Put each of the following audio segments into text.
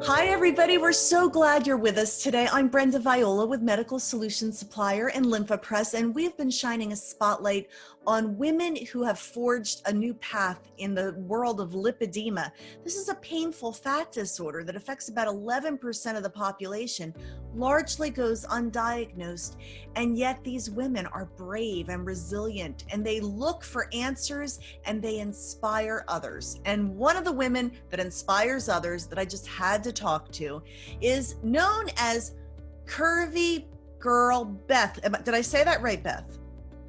Hi, everybody. We're so glad you're with us today. I'm Brenda Viola with Medical Solutions Supplier and LymphaPress, and we've been shining a spotlight on women who have forged a new path in the world of lipedema. This is a painful fat disorder that affects about 11% of the population, largely goes undiagnosed, and yet these women are brave and resilient, and they look for answers and they inspire others. And one of the women that inspires others that I just had to talk to is known as Curvy Girl Beth. Did I say that right, Beth?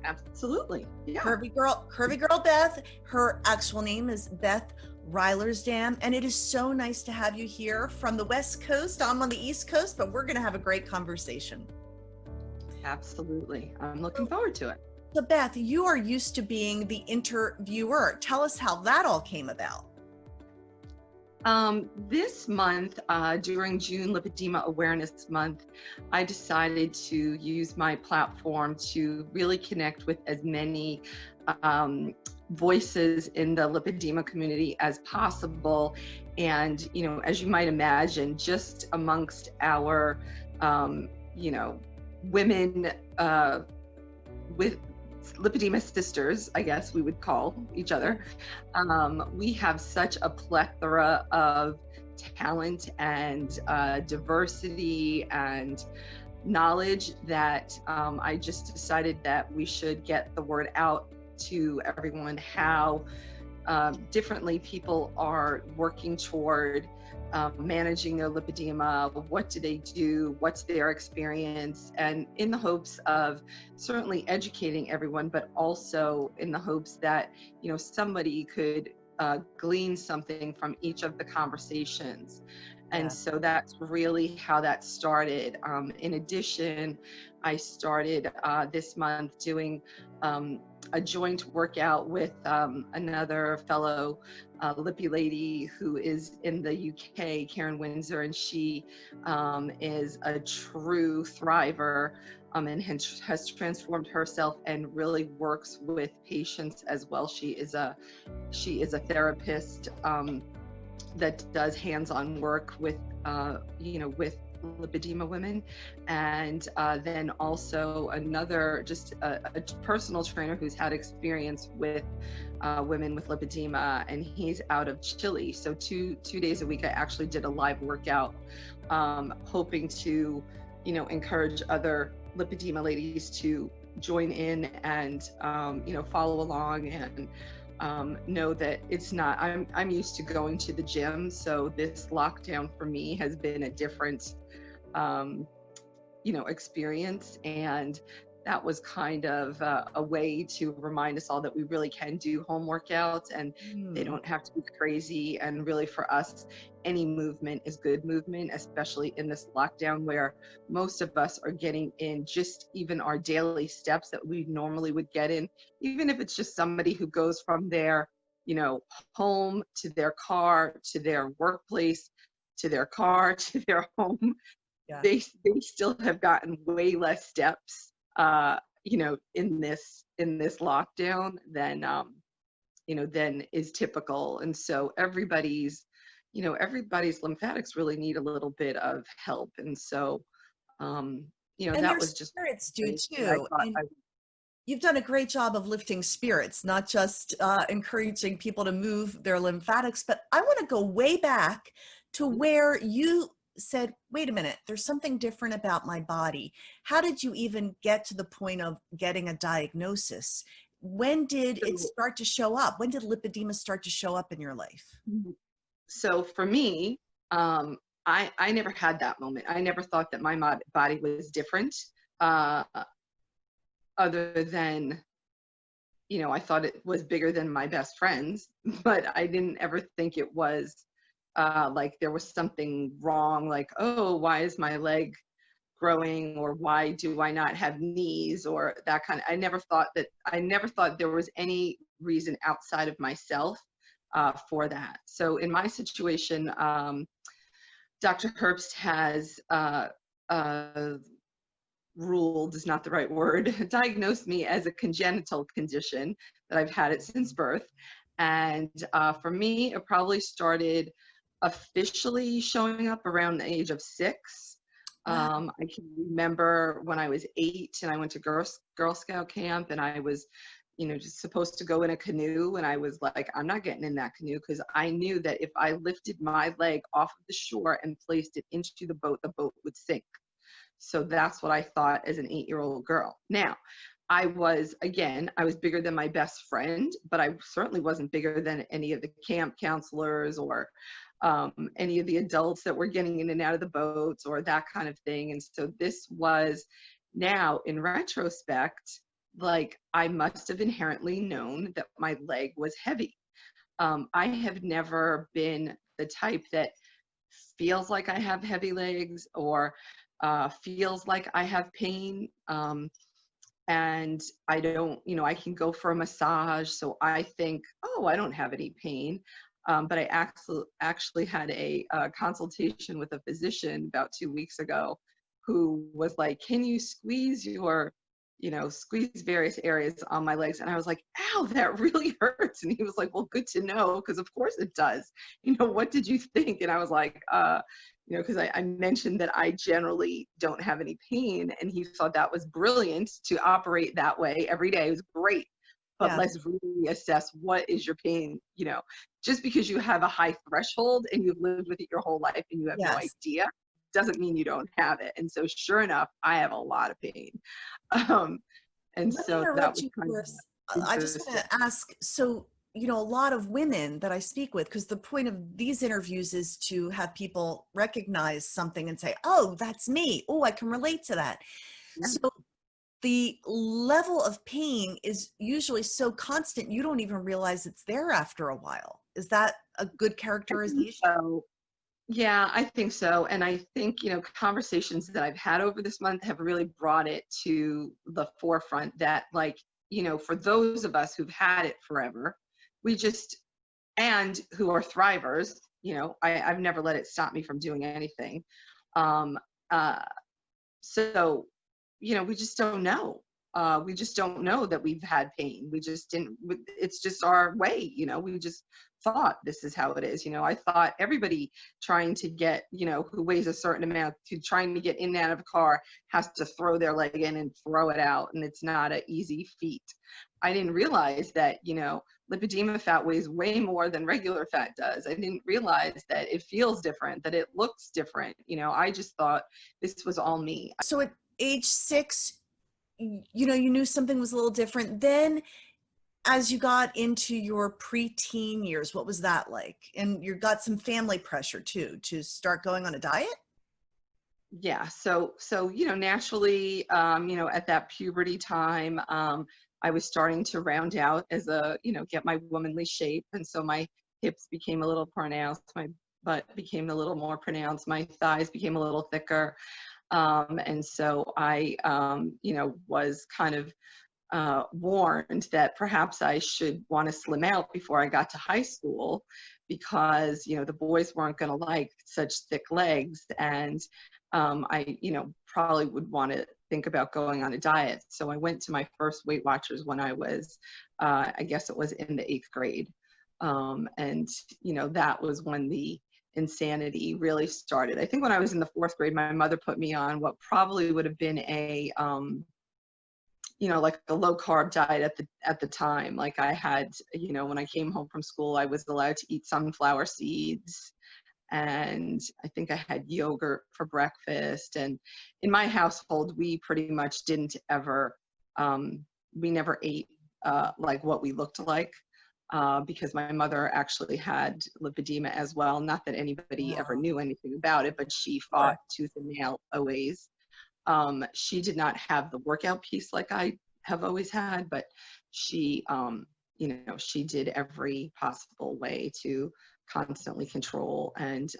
Absolutely. Yeah. Curvy Girl Beth. Her actual name is Beth Rylaarsdam, and it is so nice to have you here from the West Coast. I'm on the East Coast, but we're going to have a great conversation. Absolutely. I'm looking forward to it. So Beth, you are used to being the interviewer. Tell us how that all came about. This month, during June Lipedema Awareness Month, I decided to use my platform to really connect with as many voices in the lipedema community as possible. And, you know, as you might imagine, just amongst our, women with lipedema sisters, I guess we would call each other. We have such a plethora of talent and diversity and knowledge that I just decided that we should get the word out to everyone how differently people are working toward managing their lipedema. What do they do? What's their experience? And in the hopes of certainly educating everyone, but also in the hopes that, you know, somebody could glean something from each of the conversations. And so that's really how that started. In addition, I started this month doing a joint workout with another fellow lippy lady who is in the UK, Karen Windsor, and she is a true thriver and has transformed herself and really works with patients as well. She is a therapist that does hands-on work with with lipedema women, and then also another a personal trainer who's had experience with women with lipedema, and he's out of Chile. So two days a week I actually did a live workout, hoping to encourage other lipedema ladies to join in and follow along and know that it's not, I'm used to going to the gym, so this lockdown for me has been a different experience, and that was kind of a way to remind us all that we really can do home workouts, and they don't have to be crazy. And really for us, any movement is good movement, especially in this lockdown where most of us are getting in just even our daily steps that we normally would get in, even if it's just somebody who goes from their home to their car to their workplace to their car to their home. They still have gotten way less steps in this lockdown than is typical. And so everybody's lymphatics really need a little bit of help. And so that was just spirits do too. You've done a great job of lifting spirits, not just encouraging people to move their lymphatics, but I want to go way back to where you said, wait a minute, there's something different about my body. How did you even get to the point of getting a diagnosis? When did it start to show up? When did lipedema start to show up in your life? So for me, I never had that moment. I never thought that my body was different, other than, I thought it was bigger than my best friend's, but I didn't ever think it was like there was something wrong, like, oh, why is my leg growing, or why do I not have knees, or that kind of, I never thought there was any reason outside of myself for that. So in my situation, Dr. Herbst has ruled is not the right word, diagnosed me as a congenital condition that I've had it since birth. And for me, it probably started officially showing up around the age of 6. Wow. I can remember when I was 8 and I went to Girl Scout camp, and I was, just supposed to go in a canoe. And I was like, I'm not getting in that canoe, because I knew that if I lifted my leg off of the shore and placed it into the boat would sink. So that's what I thought as an 8-year-old girl. Now, I was bigger than my best friend, but I certainly wasn't bigger than any of the camp counselors or any of the adults that were getting in and out of the boats or that kind of thing. And so this was, now in retrospect, like, I must have inherently known that my leg was heavy. I have never been the type that feels like I have heavy legs or feels like I have pain. And I don't, I can go for a massage. So I think, oh, I don't have any pain. But I actually had a consultation with a physician about 2 weeks ago, who was like, can you squeeze various areas on my legs? And I was like, ow, that really hurts. And he was like, well, good to know, because of course it does. What did you think? And I was like, because I mentioned that I generally don't have any pain, and he thought that was brilliant to operate that way every day. It was great. But Yeah. let's really assess, what is your pain. Just because you have a high threshold and you've lived with it your whole life and you have no Yes. idea, doesn't mean you don't have it. And so sure enough, I have a lot of pain. Um, and Let me so that interrupt was you kind for of I just want interesting. to ask, so, a lot of women that I speak with, because the point of these interviews is to have people recognize something and say, oh, that's me. Oh, I can relate to that. Yeah. So the level of pain is usually so constant, you don't even realize it's there after a while. Is that a good I think characterization? so. Yeah, I think so. And I think, conversations that I've had over this month have really brought it to the forefront that, like, for those of us who've had it forever, we just, and who are thrivers, I've never let it stop me from doing anything. Um, uh, so, we just don't know. We just don't know that we've had pain. We just didn't, it's just our way, we just thought this is how it is. I thought everybody trying to get, who weighs a certain amount, to trying to get in and out of a car has to throw their leg in and throw it out. And it's not an easy feat. I didn't realize that, lipedema fat weighs way more than regular fat does. I didn't realize that it feels different, that it looks different. I just thought this was all me. So at age 6, you knew something was a little different. Then as you got into your preteen years, what was that like? And you got some family pressure too, to start going on a diet? Yeah. So, naturally, at that puberty time, I was starting to round out as get my womanly shape. And so my hips became a little pronounced, my butt became a little more pronounced, my thighs became a little thicker. And so I, was kind of warned that perhaps I should want to slim out before I got to high school, because the boys weren't going to like such thick legs, and I probably would want to think about going on a diet. So I went to my first Weight Watchers when I was I guess it was in the 8th grade, and that was when the insanity really started. I think when I was in the 4th grade, my mother put me on what probably would have been a like a low carb diet at the time. Like, I had, when I came home from school, I was allowed to eat sunflower seeds, and I think I had yogurt for breakfast. And in my household, we pretty much didn't ever, we never ate like what we looked like, because my mother actually had lipedema as well. Not that anybody ever Wow. knew anything about it, but she fought Sure. tooth and nail always. She did not have the workout piece like I have always had, but she, she did every possible way to constantly control. And,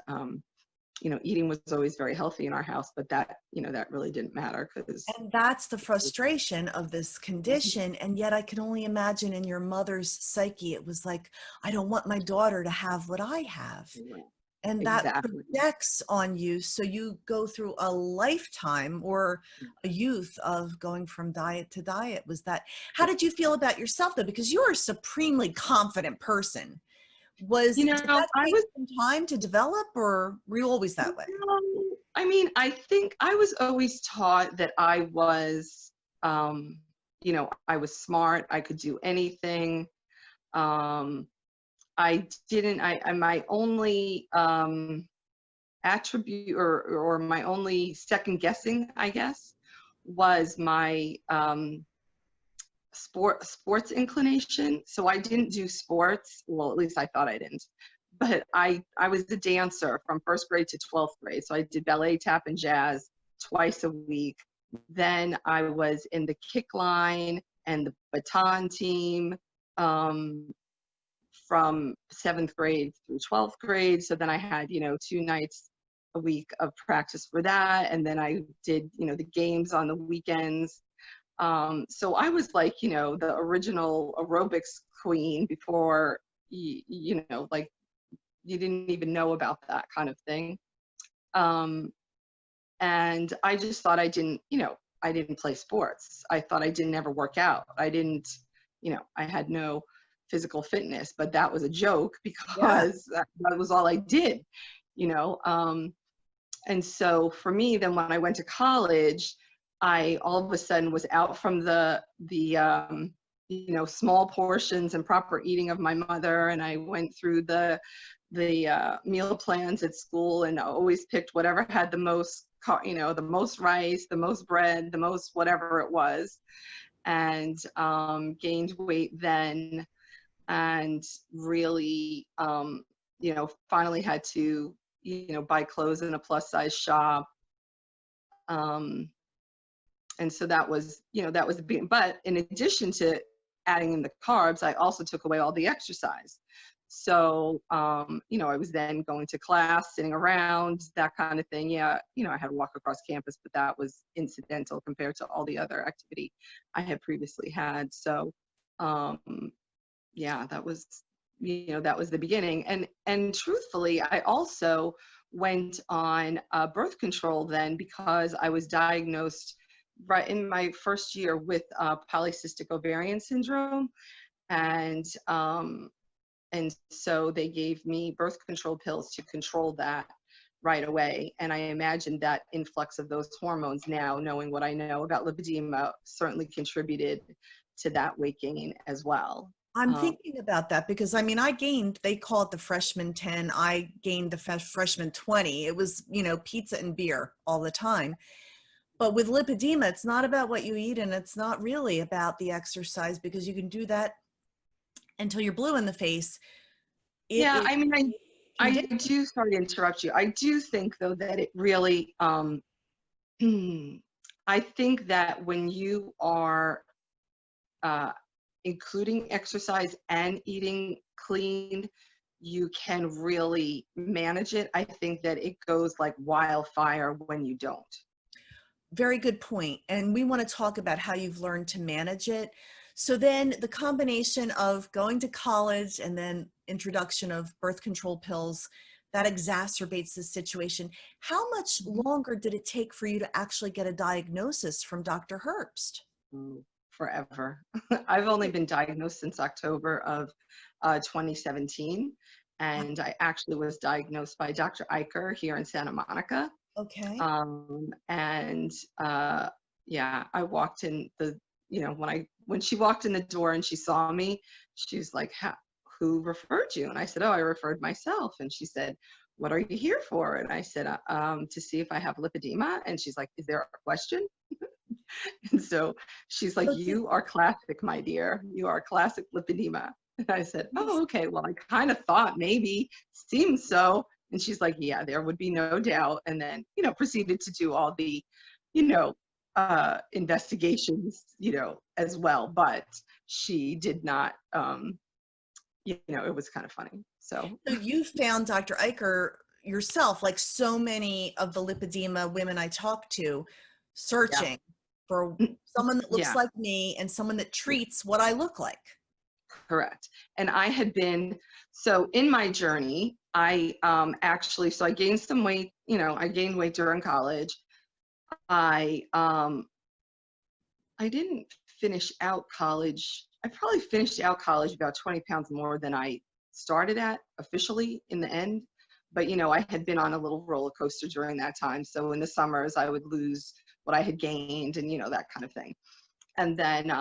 eating was always very healthy in our house, but that, that really didn't matter, because And that's the frustration of this condition. And yet I can only imagine in your mother's psyche, it was like, I don't want my daughter to have what I have. And that exactly. projects on you. So you go through a lifetime or a youth of going from diet to diet. Was that, how did you feel about yourself though? Because you're a supremely confident person. Did that I take was, some time to develop, or were you always that way? I mean, I think I was always taught that I was, I was smart. I could do anything. Um, my only attribute or my only second guessing, I guess, was my sports inclination. So I didn't do sports. Well, at least I thought I didn't. But I was a dancer from first grade to 12th grade. So I did ballet, tap, and jazz twice a week. Then I was in the kick line and the baton team from 7th grade through 12th grade. So then I had, 2 nights a week of practice for that. And then I did, the games on the weekends. So I was like, the original aerobics queen before, like you didn't even know about that kind of thing. And I just thought I didn't play sports. I thought I didn't ever work out. I didn't, I had no physical fitness, but that was a joke Yeah. because that was all I did, you know. And so for me, then when I went to college, I all of a sudden was out from the small portions and proper eating of my mother, and I went through the meal plans at school, and I always picked whatever had the most the most rice, the most bread, the most whatever it was, and gained weight then, and really finally had to buy clothes in a plus size shop. And so that was the beginning. But in addition to adding in the carbs, I also took away all the exercise. So I was then going to class, sitting around, that kind of thing. Yeah, I had to walk across campus, but that was incidental compared to all the other activity I had previously had. So yeah, that was the beginning. And truthfully, I also went on birth control then because I was diagnosed right in my first year with polycystic ovarian syndrome, and so they gave me birth control pills to control that right away. And I imagine that influx of those hormones, now knowing what I know about lipedema, certainly contributed to that weight gain as well. I'm thinking about that because I mean, I gained, they call it the freshman 10. I gained the freshman 20. It was, pizza and beer all the time. But with lipedema, it's not about what you eat, and it's not really about the exercise, because you can do that until you're blue in the face. It Yeah, is I mean, I conditioned. do, sorry to interrupt you. I do think though that it really, I think that when you are uh, including exercise and eating clean, you can really manage it. I think that it goes like wildfire when you don't. Very good point. And we want to talk about how you've learned to manage it. So then the combination of going to college and then introduction of birth control pills, that exacerbates the situation. How much longer did it take for you to actually get a diagnosis from Dr. Herbst? Forever. I've only been diagnosed since October of 2017. And I actually was diagnosed by Dr. Eicher here in Santa Monica. Okay. And yeah, I walked in when she walked in the door and she saw me, she's like, who referred you? And I said, oh, I referred myself. And she said, what are you here for? And I said, to see if I have lipedema. And she's like, is there a question? And so she's like, So you are classic, my dear. You are classic lipedema. And I said, oh, okay. Well, I kind of thought maybe, seems so. And she's like, yeah, there would be no doubt. And then, proceeded to do all the, investigations, as well. But she did not, it was kind of funny. So you found Dr. Eicher yourself, like so many of the lipedema women I talk to, yeah, searching for someone that looks yeah, like me and someone that treats what I look like. correct. And I had been, so in my journey, I so I gained some weight, I gained weight during college. I didn't finish out college. I probably finished out college about 20 pounds more than I started at officially in the end. But, I had been on a little roller coaster during that time. So in the summers, I would lose what I had gained and, that kind of thing. And then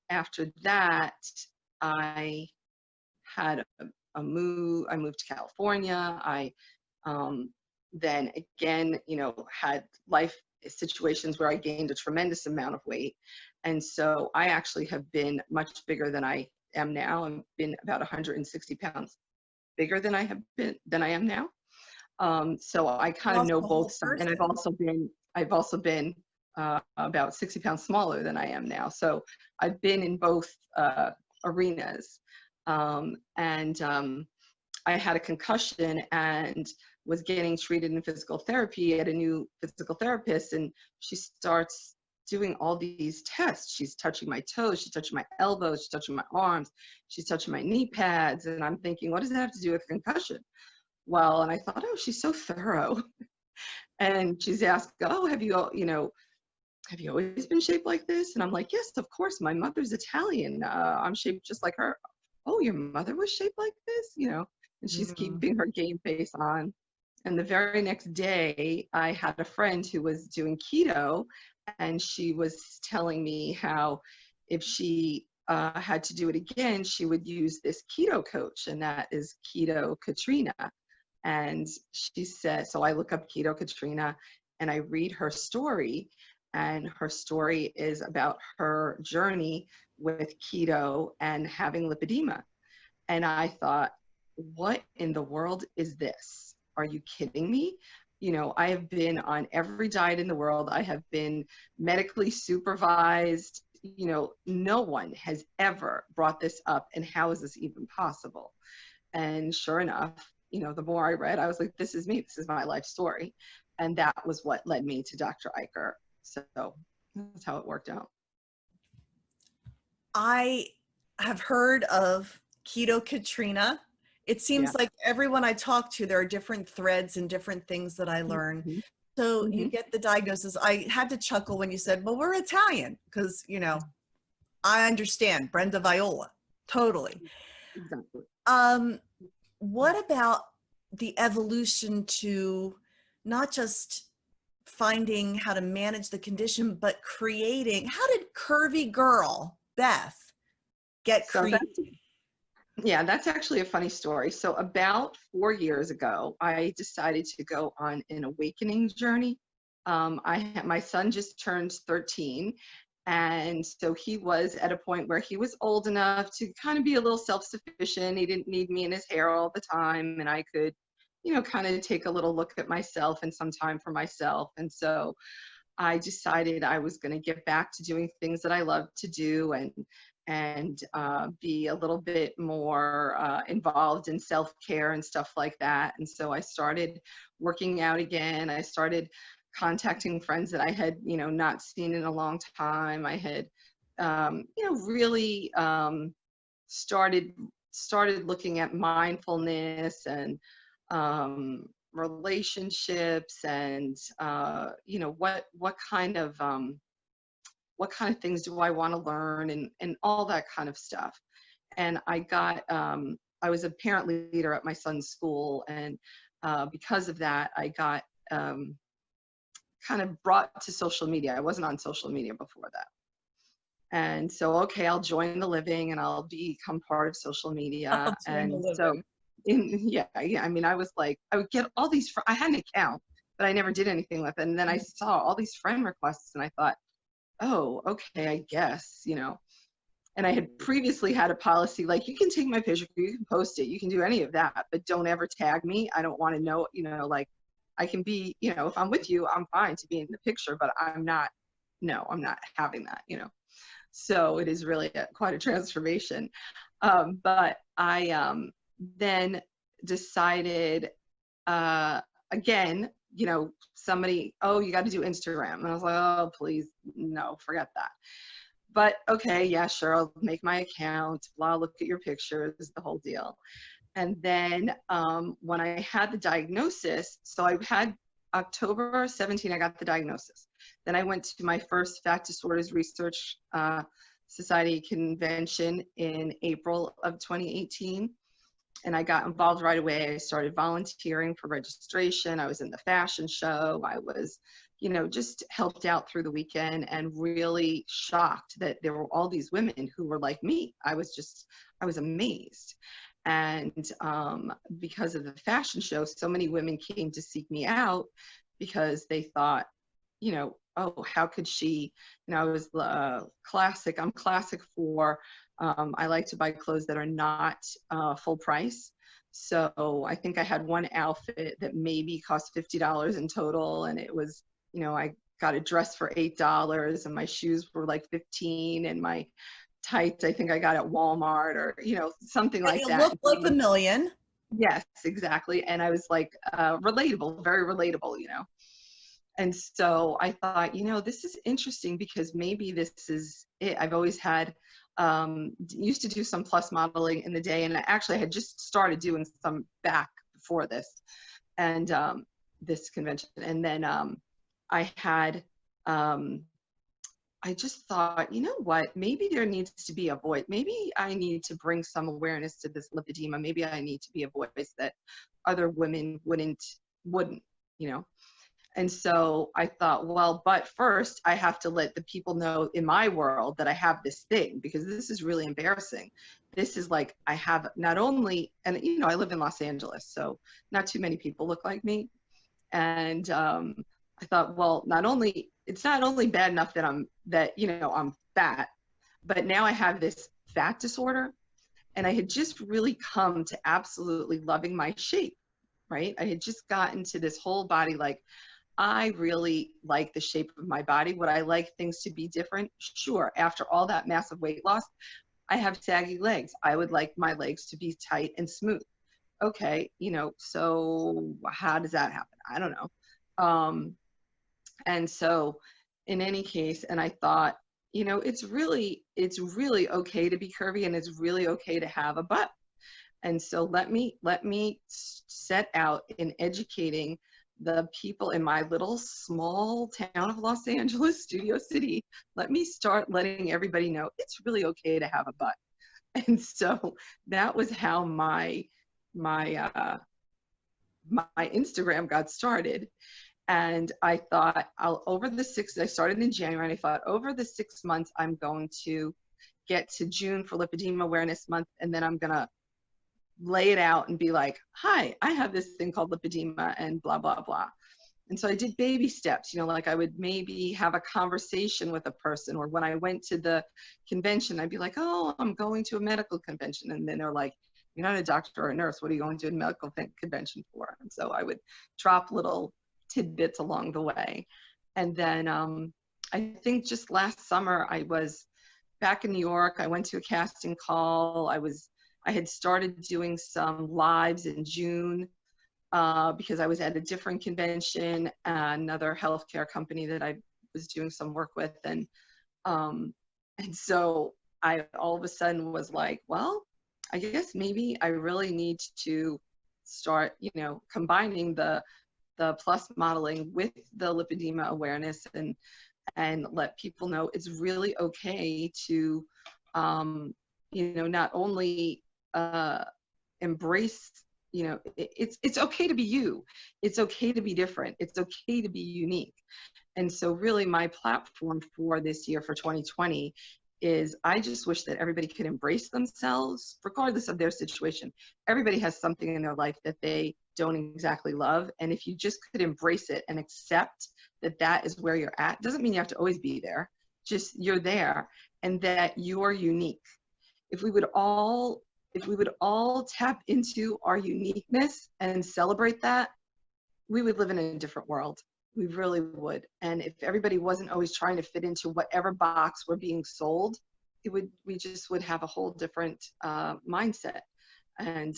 after that, I had a move. I moved to California. I then again, had life situations where I gained a tremendous amount of weight. And so I actually have been much bigger than I am now. I've been about 160 pounds bigger than I am now. So I kind of Lost know the whole both sides, and person. I've also been about 60 pounds smaller than I am now. So I've been in both arenas, and I had a concussion and was getting treated in physical therapy at a new physical therapist, and she starts doing all these tests. She's touching my toes, she's touching my elbows, she's touching my arms, she's touching my knee pads, and I'm thinking, what does that have to do with concussion? Well, and I thought, oh, she's so thorough. And she's asked, oh, have you always been shaped like this? And I'm like, yes, of course. My mother's Italian. I'm shaped just like her. Oh, your mother was shaped like this? And she's keeping her game face on. And the very next day, I had a friend who was doing keto, and she was telling me how if she had to do it again, she would use this keto coach, and that is Keto Katrina. And she said, so I look up Keto Katrina and I read her story, and her story is about her journey with keto and having lipedema. And I thought, what in the world is this? Are you kidding me? I have been on every diet in the world. I have been medically supervised. No one has ever brought this up. And how is this even possible? And sure enough, the more I read, I was like, this is me. This is my life story. And that was what led me to Dr. Eicher. So that's how it worked out. I have heard of Keto Katrina. It seems like everyone I talk to, there are different threads and different things that I learn. Mm-hmm. So you get the diagnosis. I had to chuckle when you said, well, we're Italian, because, I understand Brenda Viola. Totally. Exactly. What about the evolution to not just finding how to manage the condition, but creating, how did Curvy Girl Beth get created? That's actually a funny story. So about 4 years ago, I decided to go on an awakening journey. My son just turned 13. And so he was at a point where he was old enough to kind of be a little self-sufficient. He didn't need me in his hair all the time. And I could, kind of take a little look at myself and some time for myself. And so I decided I was going to get back to doing things that I love to do and be a little bit more involved in self-care and stuff like that. And so I started working out again. I started contacting friends that I had, not seen in a long time. I had, really started looking at mindfulness and relationships and, what kind of things do I want to learn and all that kind of stuff. And I was a parent leader at my son's school. And because of that, I got kind of brought to social media. I wasn't on social media before that. And so, okay, I'll join the living and I'll become part of social media. And so, I mean, I was like, I would get all these, I had an account, but I never did anything with it. And then I saw all these friend requests and I thought, oh, okay, I guess, and I had previously had a policy, like, you can take my picture, you can post it, you can do any of that, but don't ever tag me. I don't want to know, like, I can be, if I'm with you, I'm fine to be in the picture, but I'm not having that, So it is really quite a transformation. But I then decided, again, somebody, oh, you got to do Instagram. And I was like, oh, please, no, forget that. But okay, yeah, sure, I'll make my account, blah, look at your pictures, the whole deal. And then when I had the diagnosis, so I had October 17, I got the diagnosis. Then I went to my first fat disorders research Society convention in April of 2018. And I got involved right away. I started volunteering for registration. I was in the fashion show. I was, just helped out through the weekend, and really shocked that there were all these women who were like me. I was amazed. And because of the fashion show, so many women came to seek me out because they thought, oh, how could she, I was classic. I'm classic for, I like to buy clothes that are not full price. So I think I had one outfit that maybe cost $50 in total. And it was, I got a dress for $8 and my shoes were like 15, and my tights, I think I got at Walmart, or, something And like you that. look like a million. Yes, exactly. And I was like, relatable, very relatable, And so I thought, this is interesting, because maybe this is it. I've always had, used to do some plus modeling in the day, and I actually had just started doing some back before this, and this convention. And then I had, I just thought, what, maybe there needs to be a voice. Maybe I need to bring some awareness to this lipedema. Maybe I need to be a voice that other women wouldn't, you know. And so I thought, well, but first I have to let the people know in my world that I have this thing, because this is really embarrassing. This is like, I have not only, and I live in Los Angeles, so not too many people look like me. And I thought, well, it's not only bad enough that I'm fat, but now I have this fat disorder. And I had just really come to absolutely loving my shape, right? I had just gotten to this whole body, like, I really like the shape of my body. Would I like things to be different? Sure. After all that massive weight loss, I have saggy legs. I would like my legs to be tight and smooth. Okay, so how does that happen? I don't know. And so in any case, and I thought, it's really okay to be curvy, and it's really okay to have a butt. And so let me set out in educating the people in my little small town of Los Angeles, Studio City. Let me start letting everybody know it's really okay to have a butt. And so that was how my Instagram got started. And I thought, I started in January, and I thought, over the 6 months, I'm going to get to June for Lipedema Awareness Month, and then I'm gonna lay it out and be like, hi, I have this thing called lipedema, and blah, blah, blah. And so I did baby steps, like I would maybe have a conversation with a person, or when I went to the convention, I'd be like, oh, I'm going to a medical convention. And then they're like, you're not a doctor or a nurse. What are you going to a medical convention for? And so I would drop little tidbits along the way. And then I think just last summer, I was back in New York. I went to a casting call. I had started doing some lives in June because I was at a different convention, another healthcare company that I was doing some work with. And so I all of a sudden was like, well, I guess maybe I really need to start, combining the plus modeling with the lipedema awareness, and let people know it's really okay to, not only embrace, it's okay to be you. It's okay to be different. It's okay to be unique. And so really my platform for this year, for 2020, is I just wish that everybody could embrace themselves regardless of their situation. Everybody has something in their life that they don't exactly love. And if you just could embrace it and accept that that is where you're at, doesn't mean you have to always be there, just you're there, and that you're unique. If we would all tap into our uniqueness and celebrate that, we would live in a different world. We really would. And if everybody wasn't always trying to fit into whatever box we're being sold, we just would have a whole different mindset. And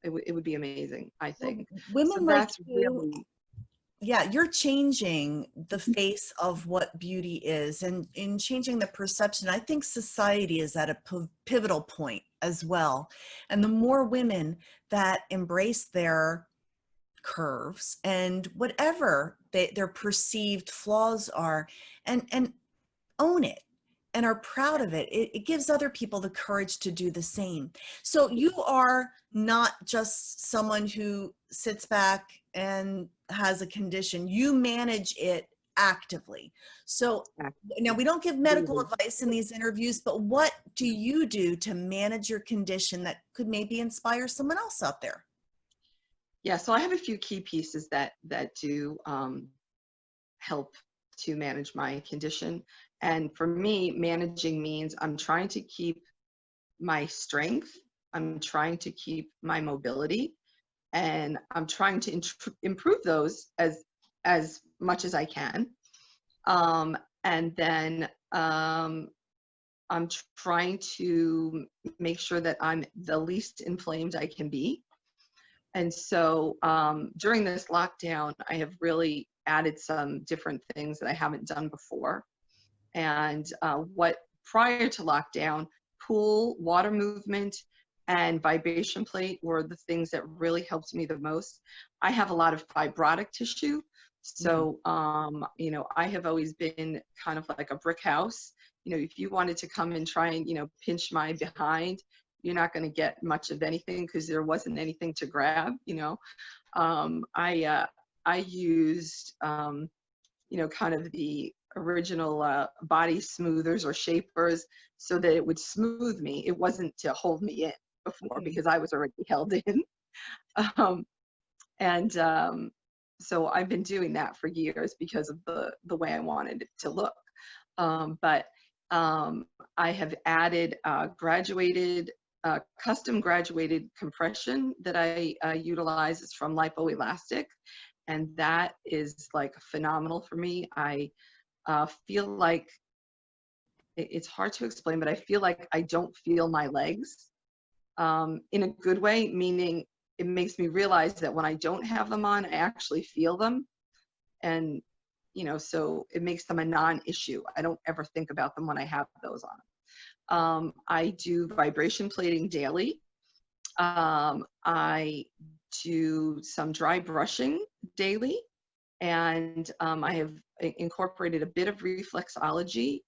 it would be amazing, I think. Women So like that's you, really, yeah, you're changing the face of what beauty is, and in changing the perception. I think society is at a pivotal point as well. And the more women that embrace their curves and whatever their perceived flaws are, and own it, and are proud of it, it gives other people the courage to do the same. So you are not just someone who sits back and has a condition, you manage it actively. So now, we don't give medical advice in these interviews, but what do you do to manage your condition that could maybe inspire someone else out there? Yeah, so I have a few key pieces that do help to manage my condition. And for me, managing means I'm trying to keep my strength, I'm trying to keep my mobility, and I'm trying to improve those as much as I can. And then I'm trying to make sure that I'm the least inflamed I can be. And so during this lockdown, I have really added some different things that I haven't done before. And what prior to lockdown, pool, water movement, and vibration plate were the things that really helped me the most. I have a lot of fibrotic tissue. So, you know, I have always been kind of like a brick house. You know, if you wanted to come and try and, you know, pinch my behind, you're not going to get much of anything because there wasn't anything to grab, you know. I used, you know, kind of the original body smoothers or shapers so that it would smooth me. It wasn't to hold me in before because I was already held in. Um, and so I've been doing that for years because of the way I wanted it to look. But I have added custom graduated compression that I utilize. Is from Lipoelastic, and that is like phenomenal for me. I feel like it's hard to explain, but I feel like I don't feel my legs in a good way, meaning it makes me realize that when I don't have them on, I actually feel them. And, you know, so it makes them a non-issue. I don't ever think about them when I have those on. I do vibration plating daily. I do some dry brushing daily. And I have incorporated a bit of reflexology.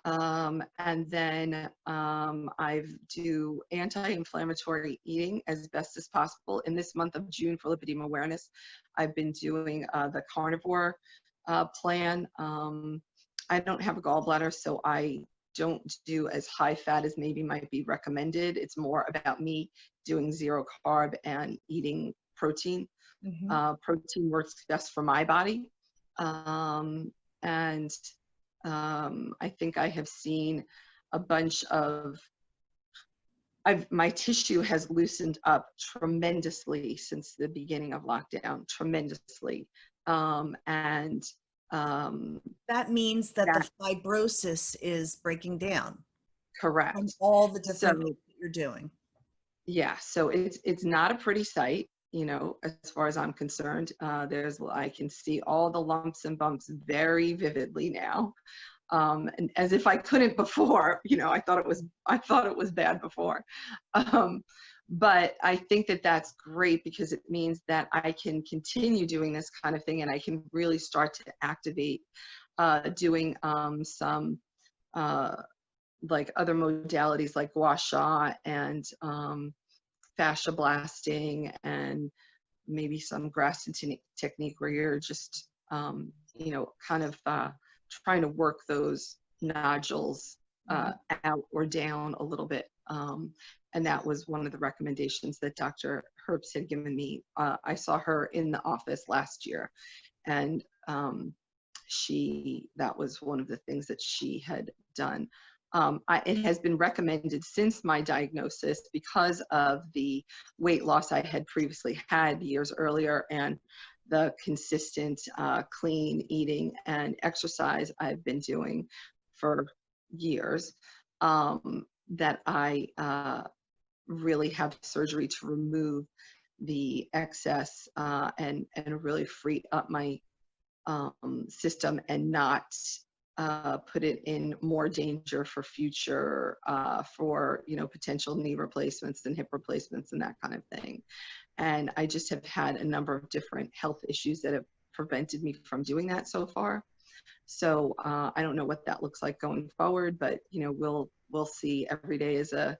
And then I do anti-inflammatory eating as best as possible. In this month of June for lipedema awareness, I've been doing the carnivore plan. I don't have a gallbladder, so I don't do as high fat as maybe might be recommended. It's more about me doing zero carb and eating protein. Protein works best for my body. And I think I have seen a bunch of, my tissue has loosened up tremendously since the beginning of lockdown, tremendously. And that means that the fibrosis is breaking down. Correct. From all the different things that you're doing. Yeah, so it's not a pretty sight, you know, as far as I'm concerned. I can see all the lumps and bumps very vividly now. And as if I couldn't before, you know, I thought it was bad before. But I think that that's great because it means that I can continue doing this kind of thing and I can really start to activate doing some like other modalities like gua sha and fascia blasting and maybe some Graston technique where you're just, you know, kind of trying to work those nodules out or down a little bit. And that was one of the recommendations that Dr. Herbst had given me. I saw her in the office last year, and that was one of the things that she had done. It has been recommended since my diagnosis because of the weight loss I had previously had years earlier and the consistent clean eating and exercise I've been doing for years, that I really have surgery to remove the excess and really free up my system and not put it in more danger for future, for, you know, potential knee replacements and hip replacements and that kind of thing. And I just have had a number of different health issues that have prevented me from doing that so far. So I don't know what that looks like going forward, but we'll see. Every day is a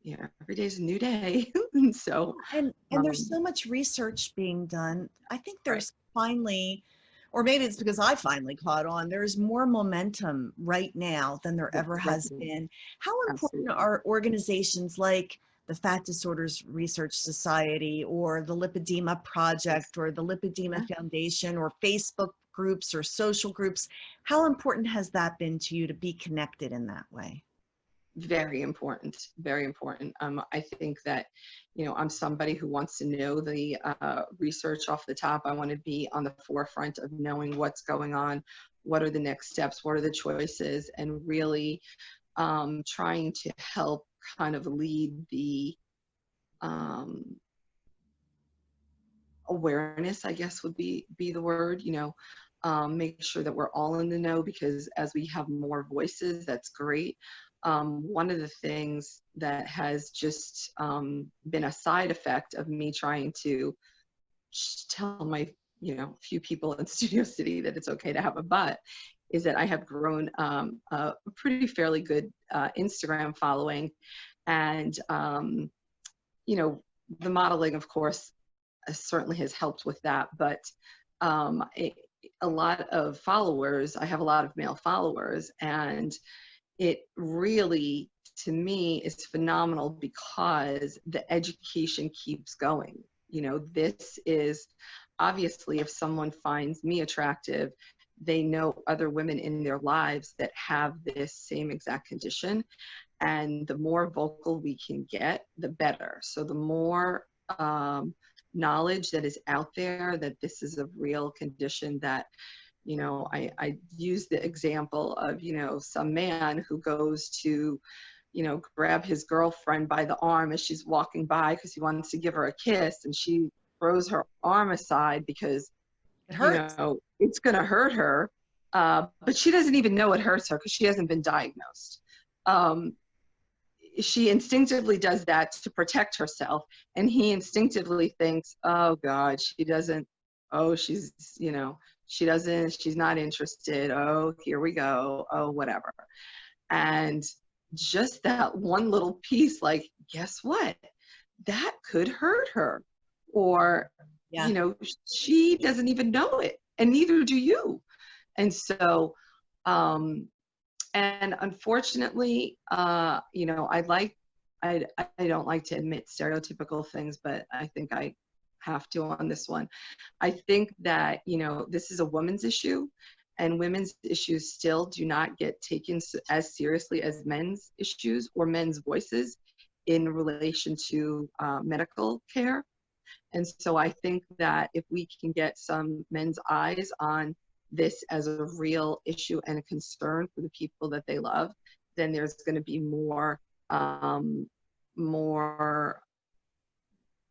new day. And so And there's so much research being done. I think right, there's finally, or maybe it's because I finally caught on, there's more momentum right now than there ever right, has been. How important absolutely. are organizations like the Fat Disorders Research Society or the Lipedema Yes. Project or the Lipedema Yeah. Foundation or Facebook groups or social groups? How important has that been to you to be connected in that way? Very important, very important. I think that, I'm somebody who wants to know the research off the top. I want to be on the forefront of knowing what's going on, what are the next steps, what are the choices, and really trying to help kind of lead the um, awareness, I guess would be the word. Make sure that we're all in the know, because as we have more voices, that's great. One of the things that has just been a side effect of me trying to tell my few people in Studio City that it's okay to have a butt is that I have grown a pretty fairly good Instagram following, and you know the modeling, of course, certainly has helped with that. But a lot of followers, I have a lot of male followers, and it really, to me, is phenomenal because the education keeps going. This is obviously, if someone finds me attractive, they know other women in their lives that have this same exact condition. And the more vocal we can get, the better. So the more knowledge that is out there that this is a real condition, that I use the example of some man who goes to grab his girlfriend by the arm as she's walking by because he wants to give her a kiss, and she throws her arm aside because It hurts. it's going to hurt her, but she doesn't even know it hurts her because she hasn't been diagnosed. um, she instinctively does that to protect herself, and he instinctively thinks, oh god, she doesn't, oh she doesn't, she's not interested, oh here we go, oh whatever. And just that one little piece, like, guess what, that could hurt her, or Yeah. she doesn't even know it, and neither do you. And so and unfortunately, I don't like to admit stereotypical things, but I think I have to on this one. I think that, this is a woman's issue, and women's issues still do not get taken as seriously as men's issues or men's voices in relation to medical care. And so I think that if we can get some men's eyes on this as a real issue and a concern for the people that they love, then there's going to be more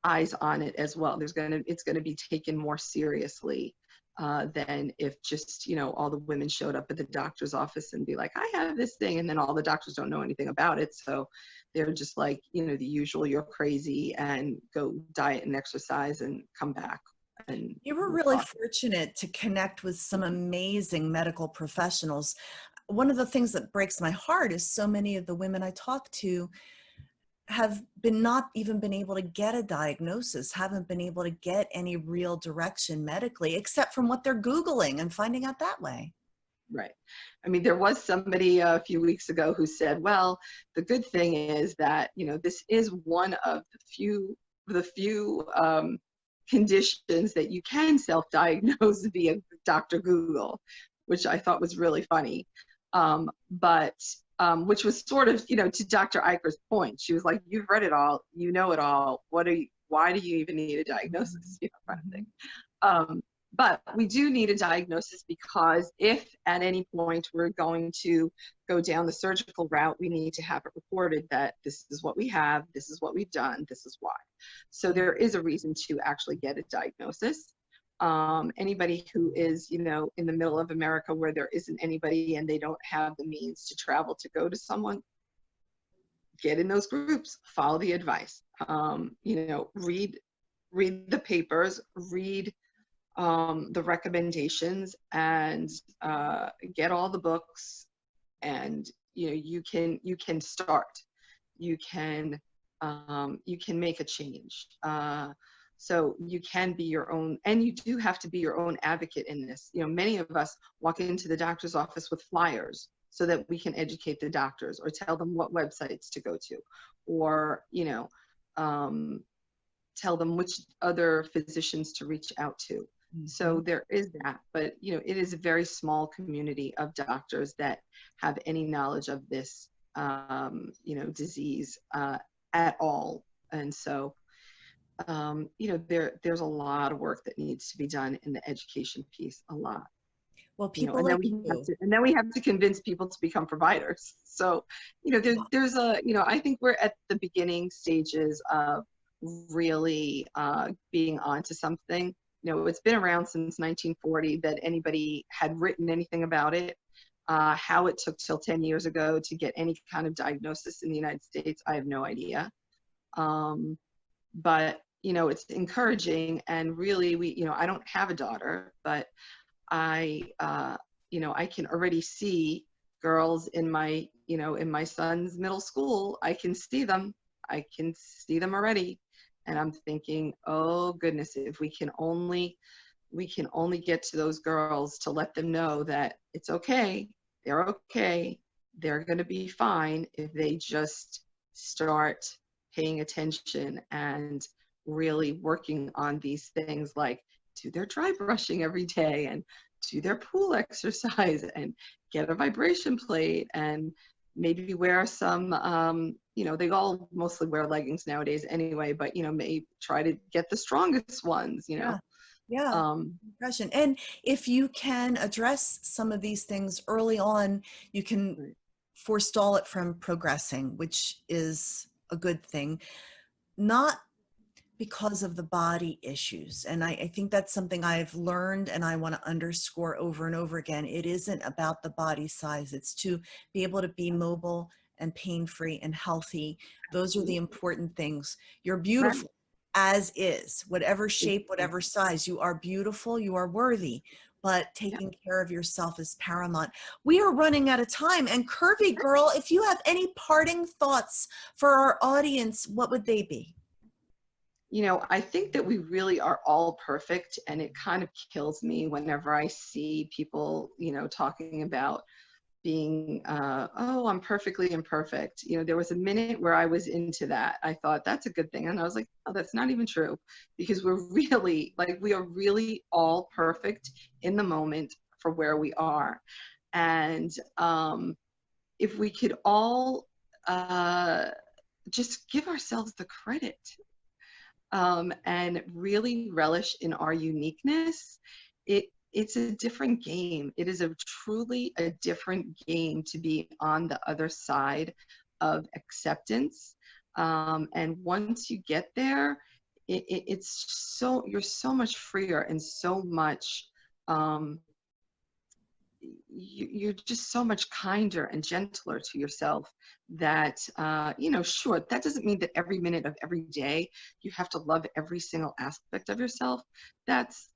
eyes on it as well. It's going to be taken more seriously than if just all the women showed up at the doctor's office and be like, I have this thing, and then all the doctors don't know anything about it, so they're just like, the usual, you're crazy, and go diet and exercise and come back. And You were we'll really talk. fortunate to connect with some amazing medical professionals. One of the things that breaks my heart is so many of the women I talk to have not even been able to get a diagnosis, haven't been able to get any real direction medically, except from what they're Googling and finding out that way. Right. I mean, there was somebody a few weeks ago who said, well, the good thing is that, this is one of the few conditions that you can self-diagnose via Dr. Google, which I thought was really funny. But which was sort of, to Dr. Eicher's point. She was like, you've read it all, you know it all. Why do you even need a diagnosis? Kind of thing. But we do need a diagnosis, because if at any point we're going to go down the surgical route, we need to have it reported that this is what we have, this is what we've done, this is why. So there is a reason to actually get a diagnosis. Anybody who is, in the middle of America where there isn't anybody and they don't have the means to travel to go to someone, get in those groups, follow the advice, read the papers, read the recommendations and get all the books, and you can start, you can make a change. So you can be your own, and you do have to be your own advocate in this. Many of us walk into the doctor's office with flyers so that we can educate the doctors or tell them what websites to go to, or um, tell them which other physicians to reach out to. So there is that, but it is a very small community of doctors that have any knowledge of this disease at all. And so there's a lot of work that needs to be done in the education piece, a lot. Well, people And like then you. we have to convince people to become providers. So there's I think we're at the beginning stages of really being onto something. It's been around since 1940 that anybody had written anything about it. How it took till 10 years ago to get any kind of diagnosis in the United States, I have no idea. But it's encouraging, and really I don't have a daughter, but I can already see girls in my son's middle school. I can see them already. And I'm thinking, oh goodness, if we can only get to those girls to let them know that it's okay, they're going to be fine if they just start paying attention and really working on these things, like do their dry brushing every day, and do their pool exercise, and get a vibration plate, and maybe wear some, they all mostly wear leggings nowadays anyway, but maybe try to get the strongest ones, Yeah. Impression. And if you can address some of these things early on, you can forestall it from progressing, which is a good thing. Not because of the body issues. And I think that's something I've learned, and I want to underscore over and over again. It isn't about the body size. It's to be able to be mobile and pain-free and healthy. Those are the important things. You're beautiful as is, whatever shape, whatever size. You are beautiful, you are worthy, but taking care of yourself is paramount. We are running out of time. And Curvy Girl, if you have any parting thoughts for our audience, what would they be? I think that we really are all perfect, and it kind of kills me whenever I see people, talking about being, oh, I'm perfectly imperfect. There was a minute where I was into that. I thought that's a good thing. And I was like, oh, that's not even true, because we are really all perfect in the moment for where we are. And if we could all just give ourselves the credit, and really relish in our uniqueness, it's a different game. It is truly a different game to be on the other side of acceptance. And once you get there, you're so much freer, and so much, you're just so much kinder and gentler to yourself, that sure, that doesn't mean that every minute of every day you have to love every single aspect of yourself. That's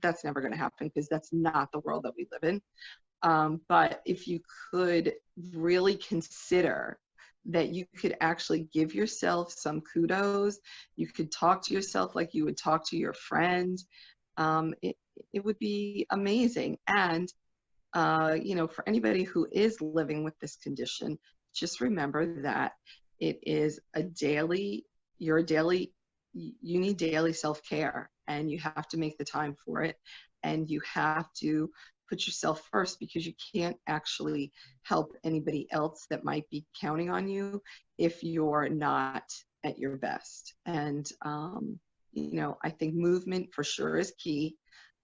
that's never going to happen, because that's not the world that we live in. But if you could really consider that you could actually give yourself some kudos, you could talk to yourself like you would talk to your friend, it would be amazing. And for anybody who is living with this condition, just remember that it is you need daily self-care, and you have to make the time for it, and you have to put yourself first, because you can't actually help anybody else that might be counting on you if you're not at your best. And I think movement for sure is key.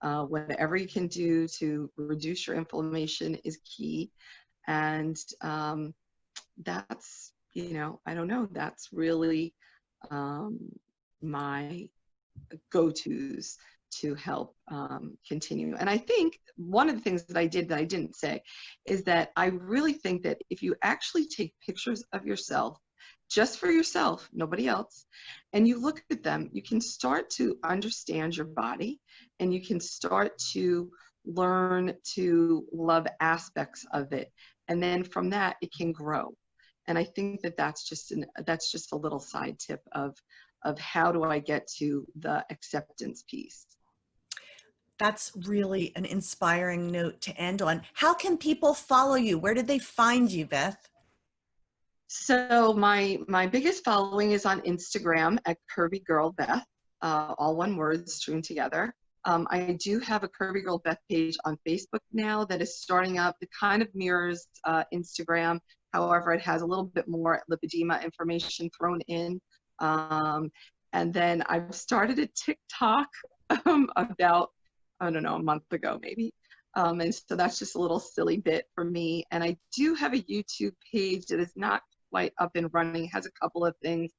Whatever you can do to reduce your inflammation is key. And that's, I don't know, that's really my go-tos to help continue. And I think one of the things that I did that I didn't say is that I really think that if you actually take pictures of yourself just for yourself, nobody else, and you look at them, you can start to understand your body, and you can start to learn to love aspects of it. And then from that, it can grow. And I think that that's just a little side tip of how do I get to the acceptance piece. That's really an inspiring note to end on. How can people follow you? Where did they find you, Beth? So my biggest following is on Instagram at Curvygirlbeth, all one word strewn together. I do have a Curvygirlbeth page on Facebook now that is starting up. It kind of mirrors Instagram. However, it has a little bit more lipedema information thrown in. And then I've started a TikTok about, I don't know, a month ago maybe. And so that's just a little silly bit for me. And I do have a YouTube page that is not quite up and running. It has a couple of things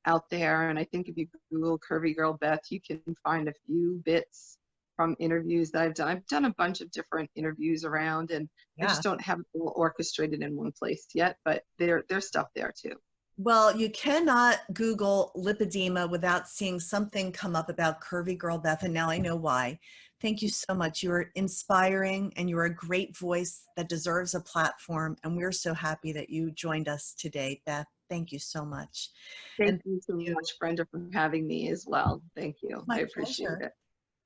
out there. And I think if you Google Curvygirlbeth, you can find a few bits from interviews that I've done. I've done a bunch of different interviews around, and I Yeah. just don't have it all orchestrated in one place yet, but there's stuff there too. Well, you cannot Google lipedema without seeing something come up about Curvygirlbeth, and now I know why. Thank you so much. You're inspiring, and you're a great voice that deserves a platform, and we're so happy that you joined us today, Beth. Thank you so much. Thank And you so much, Brenda, for having me as well. Thank you. I my appreciate pleasure. it.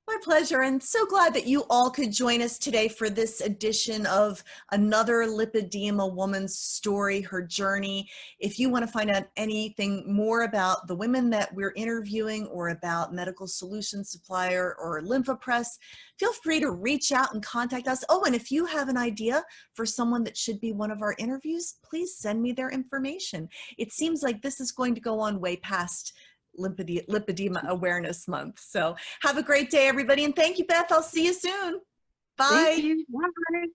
My pleasure, and so glad that you all could join us today for this edition of another lipedema woman's story, her journey. If you want to find out anything more about the women that we're interviewing, or about Medical Solutions Supplier or LymphaPress, feel free to reach out and contact us. Oh, and if you have an idea for someone that should be one of our interviews, please send me their information. It seems like this is going to go on way past Lipedema Awareness Month. So have a great day, everybody. And thank you, Beth. I'll see you soon. Thank Bye. you. Bye.